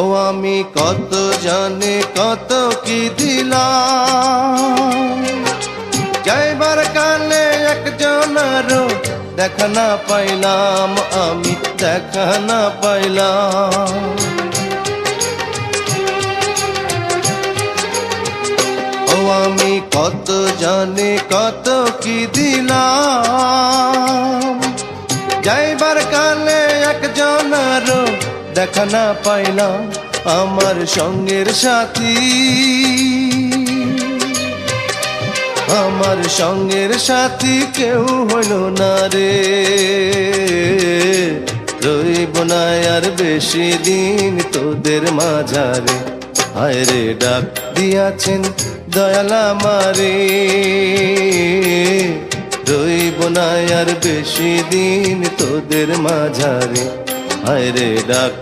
ও আমি কত জানি কত কি দিলাম, যাইবার কালে একজনেরও দেখা না পাইলাম, আমি দেখা না পাইলাম। ও আমি কত জানি কত কি দিলাম, যাইবার কালে একজনেরও দেখা না পাইলাম। আমার সঙ্গের সাথী, আমার সঙ্গের সাথী কেউ হইল না রে, রইব না আর বেশি দিন তোদের মাঝারে। হায় রে ডাক দিয়াছেন দয়াল আমারে, রইব না আর বেশি দিন তোদের মাঝারে। হায় রে ডাক